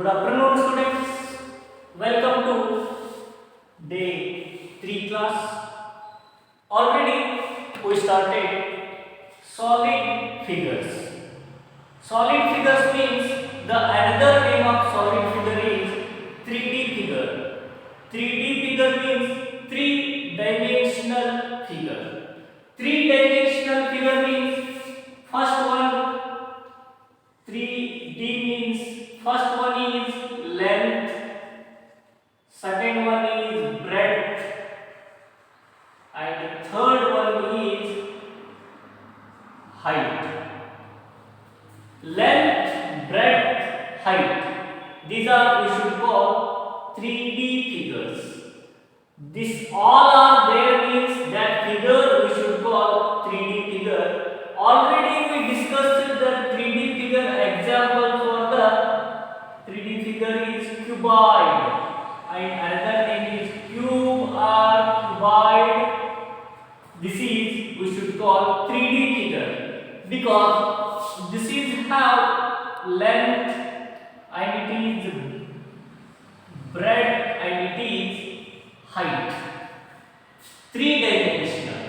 Good afternoon, students. Welcome to day 3 class. Already we started solid figures. Solid figures means the another name of solid figure is 3D figure. 3D figure means three dimensional figure. Three dimensional figure means first one 3D means first one is length, second one is breadth, and third one is height. Length, breadth, height. These are we should call 3D figures. This all are there means that figure we should call 3D figure. Already we discussed the 3D figure example for the 3D figure is cuboid and another name is cube or cuboid. This is we should call 3D figure because this is have length and it is breadth and it is height. Three dimensional.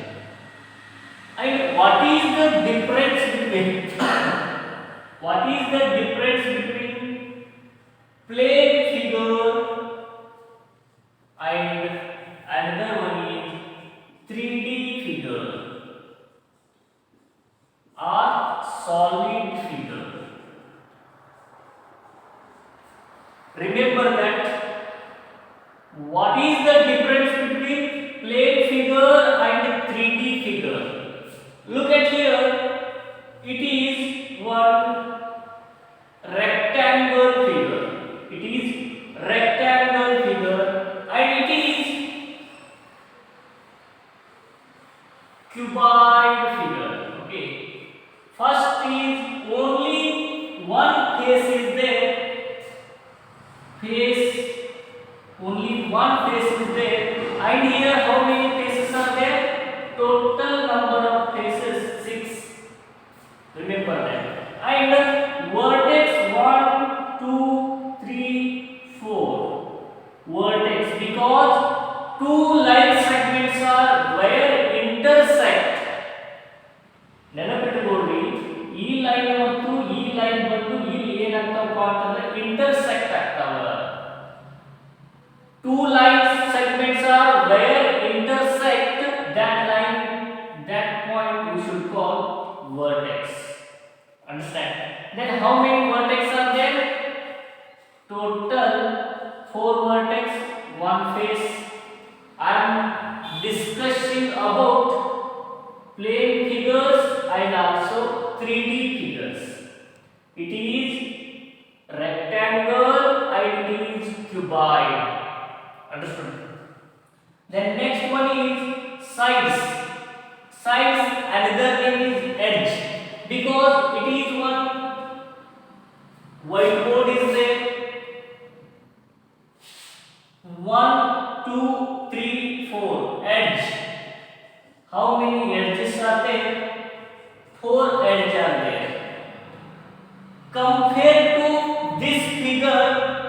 And what is the difference between plane figure and another one is 3D figure or solid figure? Remember that what is the difference between plane figure and 3D figure? Look at here, it is one rectangle figure. It is rectangle figure and it is cuboid figure. Okay. First is only one face is there. Face, only one face is there. And here how many faces are there? Total number of faces 6. Remember that. And vertex 1, 2, 3, 4. Vertex because two line segments are where intersect. ನೆನಪಿಟ್ಟುಕೊಳ್ಳಿ ಈ line ಮತ್ತು ಈ line ಬಂದು ಇಲ್ಲಿ ಏನಾಗ್ತಾವಪ್ಪ ಅಂತಂದ್ರೆ intersect ಆಗ್ತಾವ. Two line segments are where intersect that line, that point we should call vertex. Understand? Then how many vertex are there? Total 4 vertex, 1 face. I am discussing about plane figures and also 3D figures. It is rectangle and it is cuboid. Understood? Then next one is sides. Sides, another name is edge because it is one whiteboard is there. 1, 2, 3, 4 edge. How many edges are there? 4 edges are there. Compared to this figure,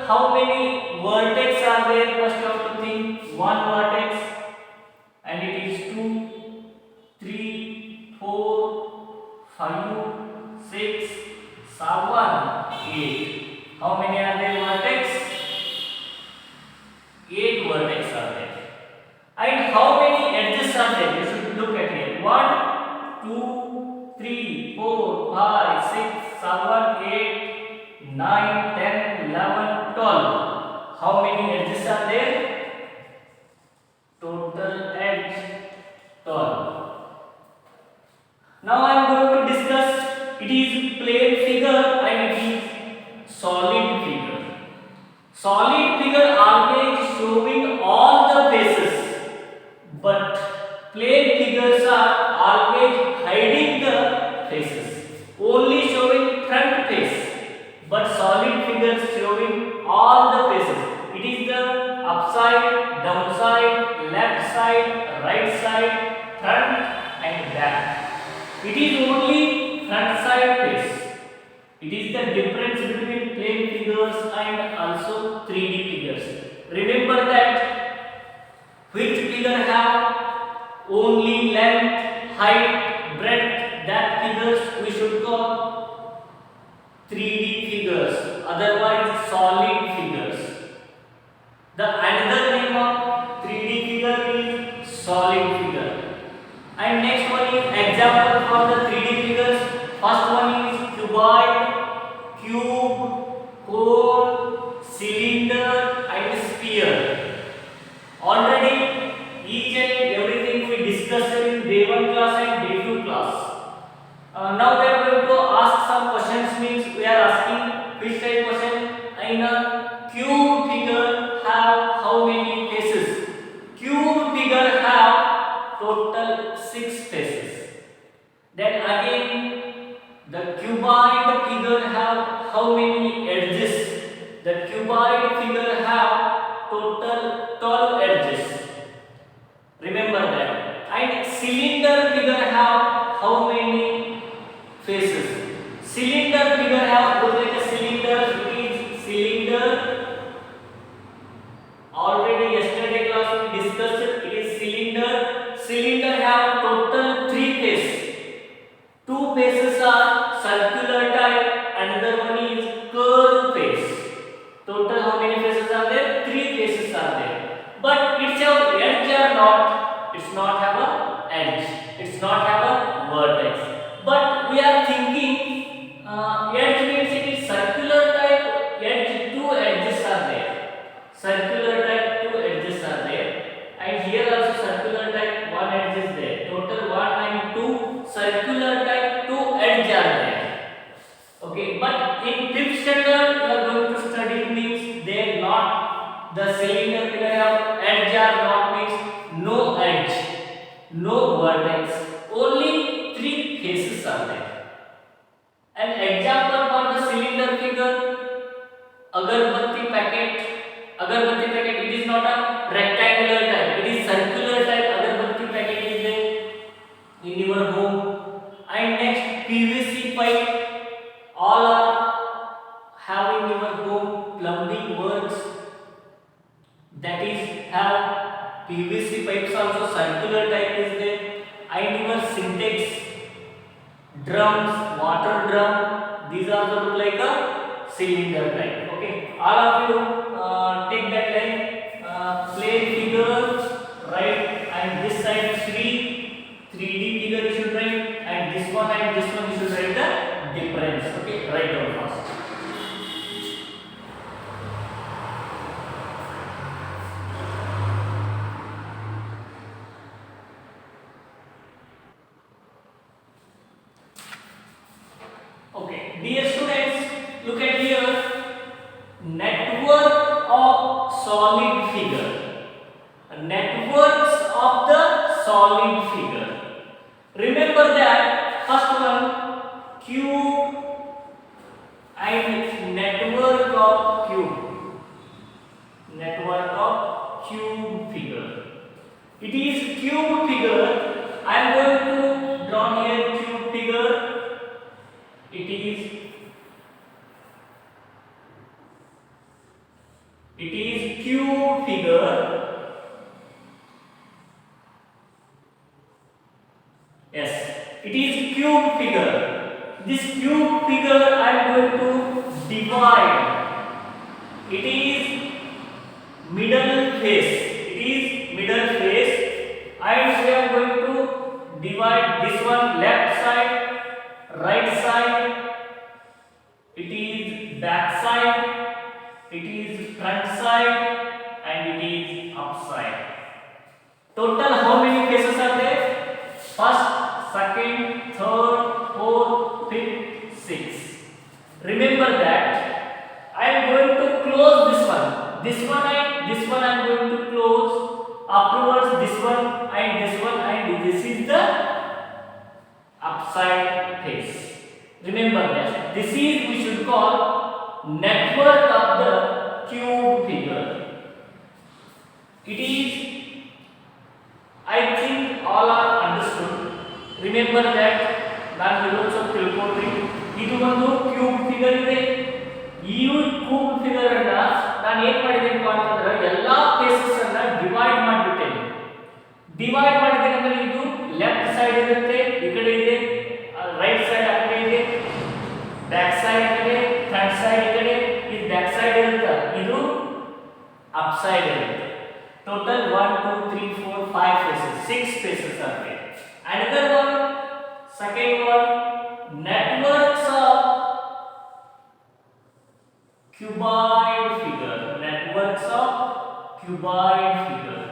how many vertex are there? First you have to think. 1 vertex and it is 2, 3, 4, 5, 6, 7, 8. How many are there vertex? 8 vertex are there. And how many edges are there? You should look at it. 1, 2, 3, 4, 5, 6, 7, 8, 9, 10, 11, 12. How many edges are there? Total edge 12. Now I am going to discuss it is plane figure and it is solid figure. Solid figure always showing all the faces, but plane figures are always hiding the faces, only showing front face, but solid figures showing all the faces. It is the upside, downside, left side, right side, front and back. It is only front side face. It is the difference between plane figures and also 3D figures. Remember that which figure have only length, height, breadth, that figures we should call 3D figures, otherwise solid figures. The another name of 3D figure is solid figure. And next one is example for the 3D figures. First one is cuboid, cube, cone, cylinder and sphere. Already each and everything we discussed in day 1 class and day 2 class. Now we are going to ask some questions, means we are asking which type question. In a cube figure have how many faces? Cube figure have total 6 faces. Then again the cuboid figure have how many edges? The cuboid figure have total 12 edges. Remember that. And cylinder figure have how many faces? Cylinder figure have, look like a cylinder, it is cylinder. Already yesterday class we discussed it is cylinder. Cylinder have total 3 faces. 2 faces are circular type, another one is curved face. Total how many faces are there? 3 faces are there. But it's have edge or not? It's not have a edge. It's not have a vertex. But we are thinking edge means it is circular type. Edge, 2 edges are there. Circular type 2 edges are there. And here also circular type 1 edge is there. Total 1 and 2 circular type 2 edge are there. Okay, but in 5th standard you are going to study means they not the cylinder figure have edge or not, means no edge, no vertex, only 3 faces are there. An example for the cylinder figure, agarbatti packet. Agarbatti packet, it is not a rectangular type, it is circular type. Agarbatti packet is there in your home. And next PVC pipe, all are having your home plumbing works, that is have PVC pipes also circular type is there. And your syntax, drums, water drum, these also look like a cylinder type. Okay, all of you take that line, plane figure, right, and this side 3D figure you should write, and this one you should write the difference. Okay, write down first. Okay, dear students, look at here, network of solid figure. Networks of the solid figure. Remember that first one cube and network of cube. Network of cube figure. It is cube figure. I am going to draw here cube figure. It is cube figure. Yes, it is cube figure. This cube figure I am going to divide. It is middle face. It is middle face. And we are going to divide this one left side, right side. It is back side. It is front side, and it is upside. Total how many faces are there? First, second, third, fourth, fifth, sixth. Remember that I am going to close this one. This one I am going to close. Afterwards, this one, and this is the upside face. Remember that. This is we should call network of the cube figure. It is, I think all are understood. Remember that non-results of Kilpatrick ಇದು ಒಂದು cube figure ಇದೆ. ಈ cube figure ಅನ್ನ ನಾನು ಏನ್ ಮಾಡಿದ್ದೇನಪ್ಪ ಅಂತಂದ್ರೆ ಎಲ್ಲಾ phases ಅನ್ನ ಡಿವೈಡ್ ಮಾಡಿಬಿಟ್ಟೇನೆ. ಡಿವೈಡ್ ಮಾಡಿದ್ದೇನೆ ಅಂದ್ರೆ ಇದು ಲೆಫ್ಟ್ ಸೈಡ್ ಇರುತ್ತೆ, ಈ ಕಡೆ ಇದೆ, ರೈಟ್ ಸೈಡ್ ಆ ಕಡೆ ಇದೆ, ಬ್ಯಾಕ್ ಸೈಡ್ ಆ ಕಡೆ, ಫ್ರಂಟ್ ಸೈಡ್ ಈ ಕಡೆ, ಇದು ಬ್ಯಾಕ್ ಸೈಡ್ ಇರುತ್ತೆ, ಇದು ಅಪ್ ಸೈಡ್ ಇರುತ್ತೆ. Total 1 2 3 4 5 faces, 6 faces are there. Another one, second one, networks of cuboid figure. Networks of cuboid figure.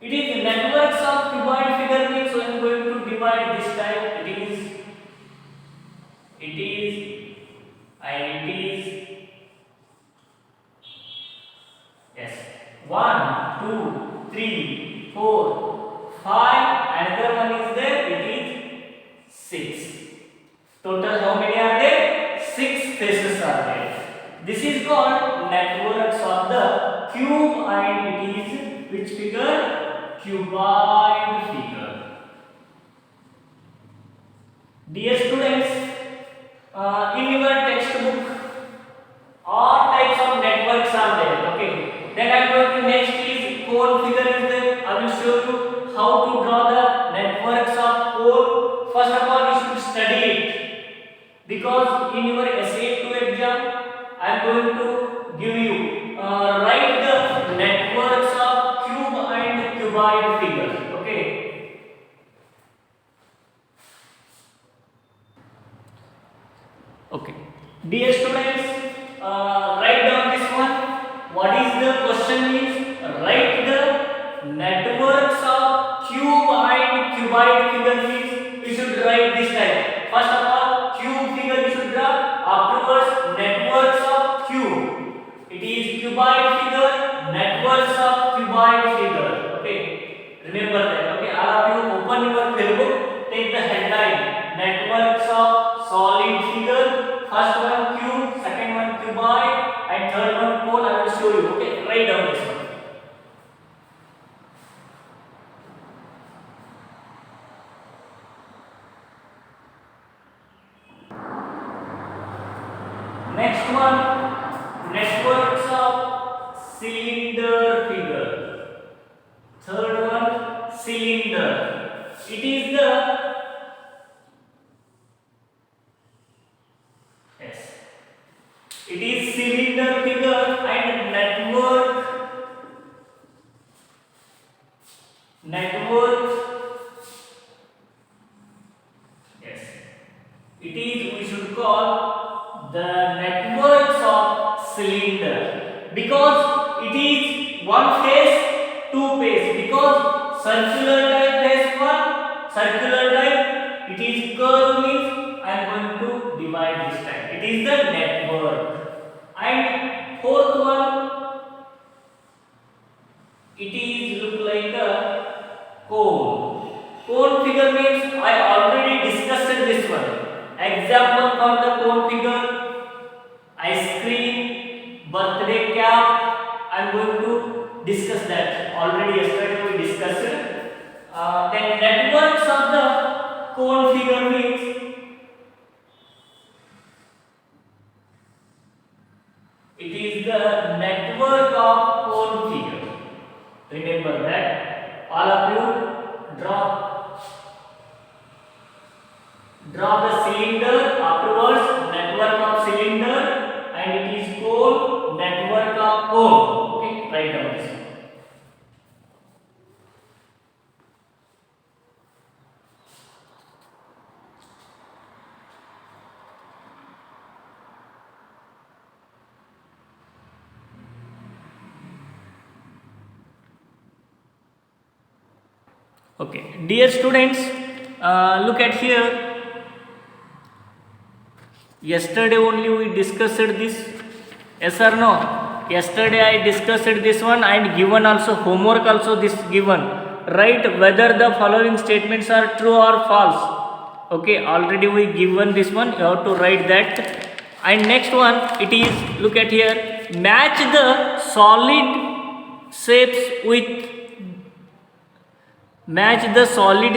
It is networks of cuboid figure means I am going to divide this type. It is and it is yes. 1 2 3 4 5. Another one is there, it is 6. Total how many are there? 6 faces are there. This is called networks of the cube and it is which figure? Cuboid figure. Dear students, in your textbook all types of networks are there. Okay, then I am going to next is cone figure is there. I will show you how to draw the networks of cone. First of all you should study it, because in your SA2 exam I am going to give you write the networks of cube and cuboid figures. Okay, okay dear students, write down this one. What is the question means? Write the networks of cube and cuboid figure means you should write this type. First of all cube figure you should draw, afterwards networks of cube. It is cuboid figure, networks of cuboid figure. Okay, remember that. Okay, all of you open your textbook, take the headline networks of solid figure. First one cube, second one cuboid, and third one cone. I will show you. Okay, write down this one. Next one, networks of cylinder figure. Third one, cylinder. It is the yes. It is cylinder figure and network yes. It is, we should call the networks of cylinder, because it is one face, two face, because circular type has one, circular type it is curve means I am going to divide this type. It is the network. And fourth one, it is look like a cone. Cone figure means I already discussed this one. Example for the cone figure: ice cream, birthday cap. I am going to discuss that. Already yesterday we discussed. Then networks of the cone figure means it is the network of cone figure. Remember that. All of you draw the cylinder, afterwards network of cylinder, and it is cone, network of cone. Okay, write down this one. Okay, dear students, look at here. Yesterday only we discussed this. Yes or no? Yesterday I discussed this one and given also homework also this given. Write whether the following statements are true or false. Okay, already we given this one. You have to write that. And next one, it is, look at here. Match the solid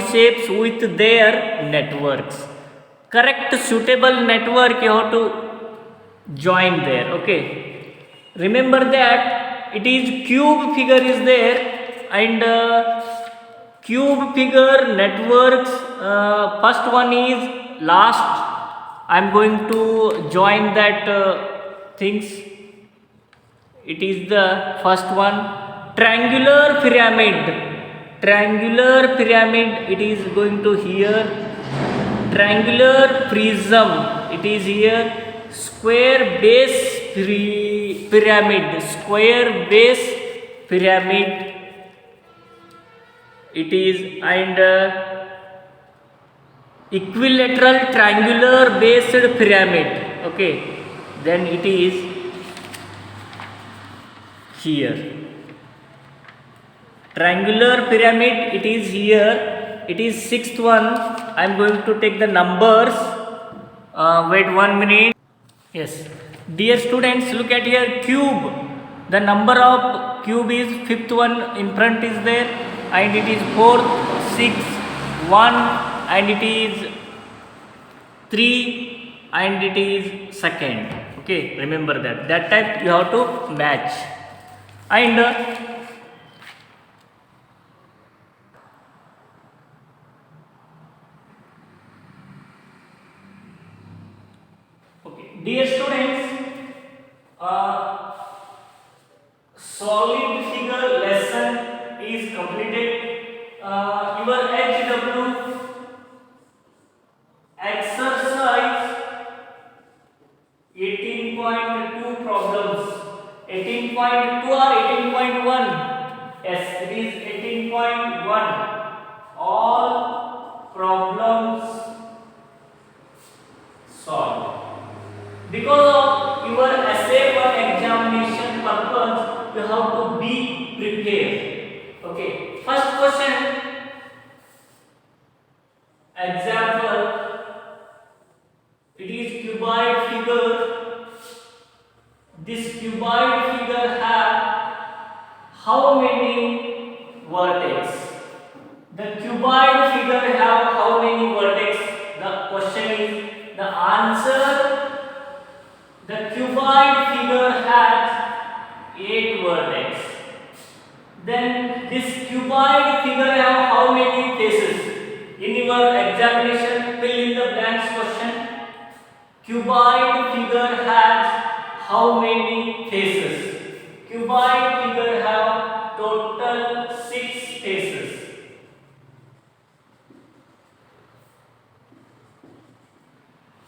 shapes with their networks. correct suitable network you have to join there. Okay, remember that it is cube figure is there, and cube figure networks, first one is last. I am going to join that things. It is the first one. Triangular pyramid, triangular pyramid, it is going to here. Triangular prism, it is here. Square base pyramid, square base pyramid, it is. And equilateral triangular based pyramid. Okay, then it is here. Triangular pyramid, it is here. It is sixth one. I am going to take the numbers. Wait 1 minute. Yes, dear students, look at here. Cube, the number of cube is fifth one in front is there, and it is 4, 6, 1, and it is 3, and it is second. Okay, remember that type you have to match. And okay, dear students, solid figure lesson is completed. Your HW exercise 18.2 problems. 18.2 or 18.1? Yes, it is 18.1. All problems solved. Because of your essay one examination purpose, you have to be prepared. Okay, first question. Example, it is cuboid figure. This cuboid figure have how many vertex? The cuboid figure have how many vertex? The question is, the answer, the cuboid figure has 8 vertex. Then this cuboid figure have how many faces? In your examination, fill in the blanks question. Cuboid figure has how many faces? Cuboid figure have total 6 faces.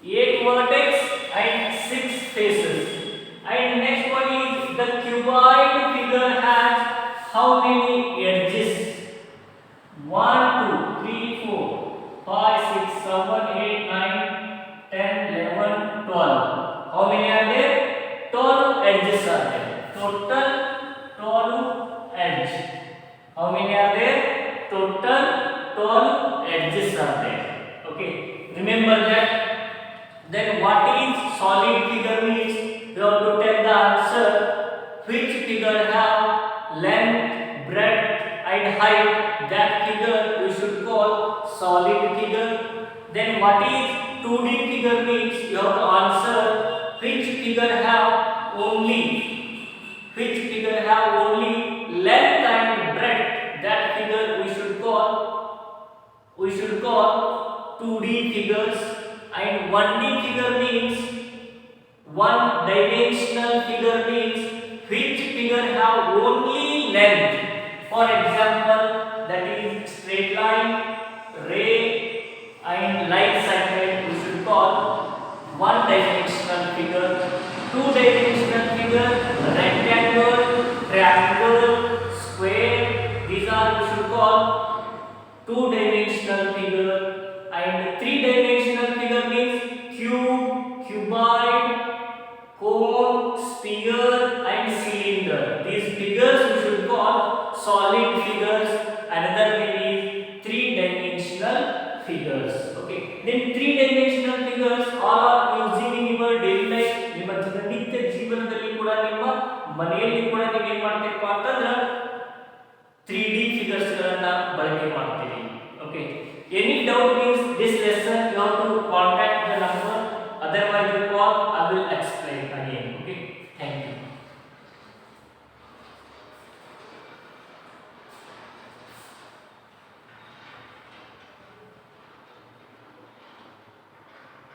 8 vertex and 6 faces. And next one is, the cuboid figure has how many edges? 1, 2, 3, 4, 5, 6, 7, 8, 9, 10, 11, 12. How many are there? 12 edges are there. Total 12 edges. How many are there? Total 12 edges are there. Okay, remember that. Then what is solid figure means? You have to tell the answer. Which figure have length, breadth and height? That figure we should call solid figure. Then what is 2D figure means? You have to answer. Which figure have only length and breadth? That figure we should call 2D figures. And 1D figure means, one dimensional figure means which figure have only length. For example, that is straight line, ray and line segment we should call one dimensional figure. 2 dimensional figure, rectangle, triangle, square, these are we should call 2 dimensional figure. And 3 dimensional figure means cube, cuboid, cone, sphere and cylinder. These figures we should call solid figures. Another name is 3 dimensional figures. Okay, then 3 dimensional figures, all